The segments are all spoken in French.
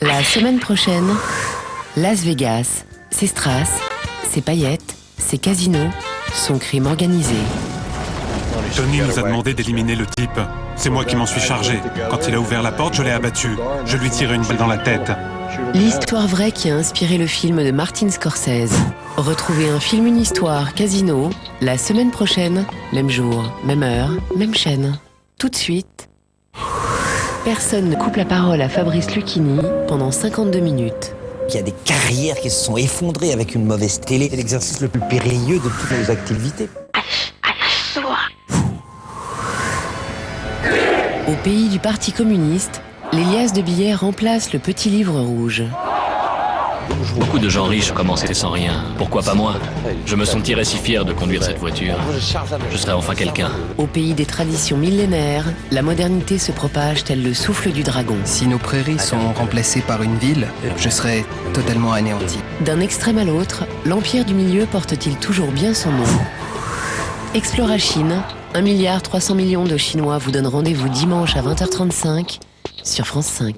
La semaine prochaine, Las Vegas, ses strass, ses paillettes, ses casinos, son crime organisé. Tony nous a demandé d'éliminer le type. C'est moi qui m'en suis chargé. Quand il a ouvert la porte, je l'ai abattu. Je lui ai tiré une balle dans la tête. L'histoire vraie qui a inspiré le film de Martin Scorsese. Retrouvez un film, une histoire, Casino, la semaine prochaine, même jour, même heure, même chaîne. Tout de suite. Personne ne coupe la parole à Fabrice Lucchini pendant 52 minutes. Il y a des carrières qui se sont effondrées avec une mauvaise télé. C'est l'exercice le plus périlleux de toutes nos activités. Au pays du Parti communiste, les liasses de billets remplacent le petit livre rouge. Beaucoup de gens riches commençaient sans rien. Pourquoi pas moi? Je me sentirais si fier de conduire cette voiture. Je serais enfin quelqu'un. Au pays des traditions millénaires, la modernité se propage tel le souffle du dragon. Si nos prairies sont remplacées par une ville, je serai totalement anéanti. D'un extrême à l'autre, l'Empire du Milieu porte-t-il toujours bien son nom? Explora Chine, 1,3 milliard de Chinois vous donne rendez-vous dimanche à 20h35 sur France 5.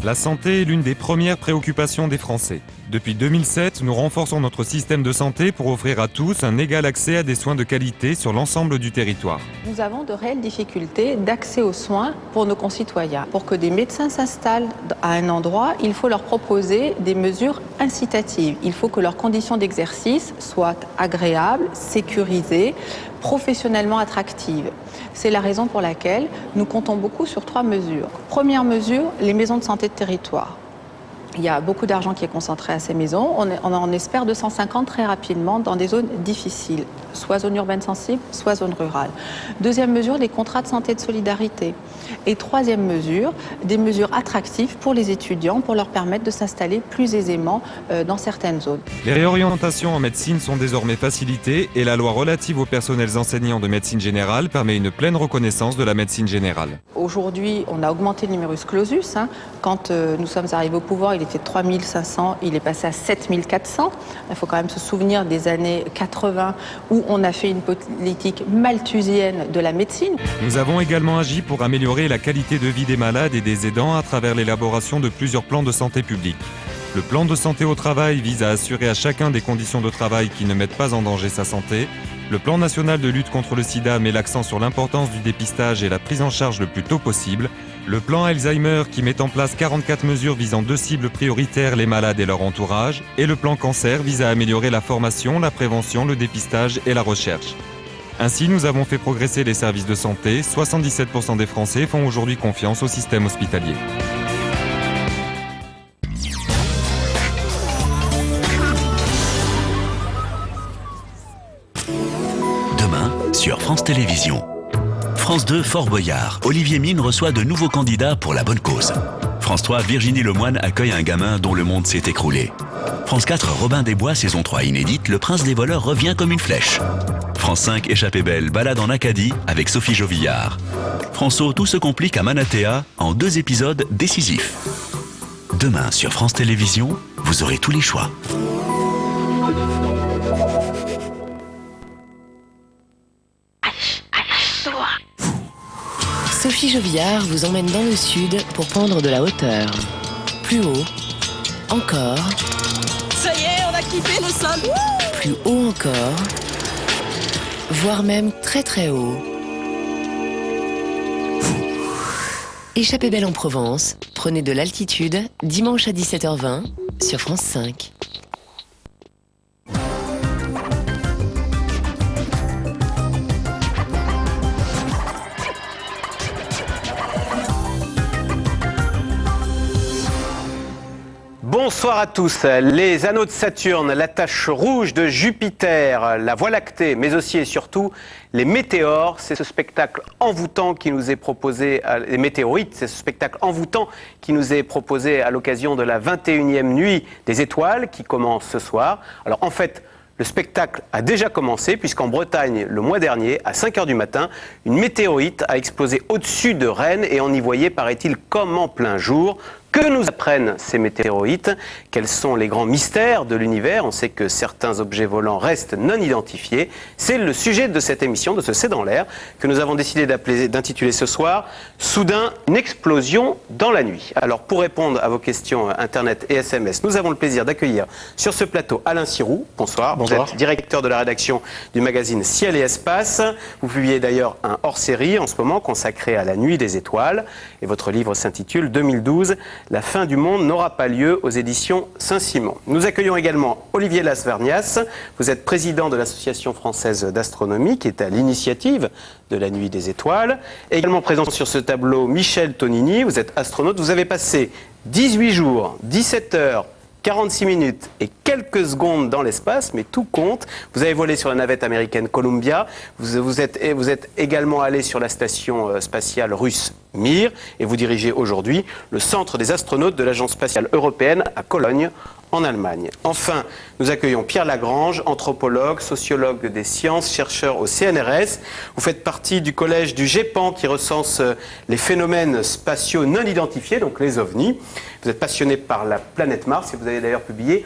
La santé est l'une des premières préoccupations des Français. Depuis 2007, nous renforçons notre système de santé pour offrir à tous un égal accès à des soins de qualité sur l'ensemble du territoire. Nous avons de réelles difficultés d'accès aux soins pour nos concitoyens. Pour que des médecins s'installent à un endroit, il faut leur proposer des mesures incitatives. Il faut que leurs conditions d'exercice soient agréables, sécurisées, professionnellement attractives. C'est la raison pour laquelle nous comptons beaucoup sur 3 mesures. Première mesure, les maisons de santé de territoire. Il y a beaucoup d'argent qui est concentré à ces maisons. On en espère 250 très rapidement dans des zones difficiles, soit zones urbaines sensibles, soit zones rurales. Deuxième mesure, les contrats de santé de solidarité. Et troisième mesure, des mesures attractives pour les étudiants pour leur permettre de s'installer plus aisément dans certaines zones. Les réorientations en médecine sont désormais facilitées et la loi relative aux personnels enseignants de médecine générale permet une pleine reconnaissance de la médecine générale. Aujourd'hui, on a augmenté le numerus clausus. Quand nous sommes arrivés au pouvoir, il était de 3500, il est passé à 7400. Il faut quand même se souvenir des années 80 où on a fait une politique malthusienne de la médecine. Nous avons également agi pour améliorer la qualité de vie des malades et des aidants à travers l'élaboration de plusieurs plans de santé publique. Le plan de santé au travail vise à assurer à chacun des conditions de travail qui ne mettent pas en danger sa santé. Le plan national de lutte contre le sida met l'accent sur l'importance du dépistage et la prise en charge le plus tôt possible. Le plan Alzheimer qui met en place 44 mesures visant 2 cibles prioritaires, les malades et leur entourage. Et le plan cancer vise à améliorer la formation, la prévention, le dépistage et la recherche. Ainsi, nous avons fait progresser les services de santé. 77% des Français font aujourd'hui confiance au système hospitalier. Demain, sur France Télévisions. France 2, Fort Boyard. Olivier Mine reçoit de nouveaux candidats pour la bonne cause. France 3, Virginie Lemoine accueille un gamin dont le monde s'est écroulé. France 4, Robin des Bois, saison 3 inédite, le prince des voleurs revient comme une flèche. France 5, Échappée belle, balade en Acadie avec Sophie Jovillard. François, tout se complique à Manatea en 2 épisodes décisifs. Demain, sur France Télévisions, vous aurez tous les choix. Sophie Jovillard vous emmène dans le sud pour prendre de la hauteur. Plus haut, encore. Ça y est, on a kiffé le sol. Plus haut encore, voire même très très haut. Échappée belle en Provence, prenez de l'altitude, dimanche à 17h20 sur France 5. Bonsoir à tous. Les anneaux de Saturne, la tache rouge de Jupiter, la Voie lactée, mais aussi et surtout les météores, c'est ce spectacle envoûtant qui nous est proposé, les météorites, c'est ce spectacle envoûtant qui nous est proposé à l'occasion de la 21e nuit des étoiles qui commence ce soir. Alors en fait, le spectacle a déjà commencé puisqu'en Bretagne, le mois dernier, à 5 h du matin, une météorite a explosé au-dessus de Rennes et on y voyait, paraît-il, comme en plein jour. Que nous apprennent ces météorites? Quels sont les grands mystères de l'univers? On sait que certains objets volants restent non identifiés. C'est le sujet de cette émission, de ce C'est dans l'air, que nous avons décidé d'intituler ce soir « Soudain, une explosion dans la nuit ». Alors pour répondre à vos questions Internet et SMS, nous avons le plaisir d'accueillir sur ce plateau Alain Sirou. Bonsoir. Bonsoir. Vous êtes directeur de la rédaction du magazine Ciel et Espace. Vous publiez d'ailleurs un hors-série en ce moment consacré à la nuit des étoiles. Et votre livre s'intitule « 2012 ». La fin du monde n'aura pas lieu aux éditions Saint-Simon. Nous accueillons également Olivier Lasvernias. Vous êtes président de l'Association française d'astronomie qui est à l'initiative de la nuit des étoiles. Également présent sur ce tableau Michel Tonini. Vous êtes astronaute. Vous avez passé 18 jours, 17 heures, 46 minutes et quelques secondes dans l'espace, mais tout compte. Vous avez volé sur la navette américaine Columbia, vous êtes également allé sur la station spatiale russe Mir, et vous dirigez aujourd'hui le centre des astronautes de l'Agence spatiale européenne à Cologne, en Allemagne. Enfin, nous accueillons Pierre Lagrange, anthropologue, sociologue des sciences, chercheur au CNRS. Vous faites partie du collège du GEPAN qui recense les phénomènes spatiaux non identifiés, donc les ovnis. Vous êtes passionné par la planète Mars et vous avez d'ailleurs publié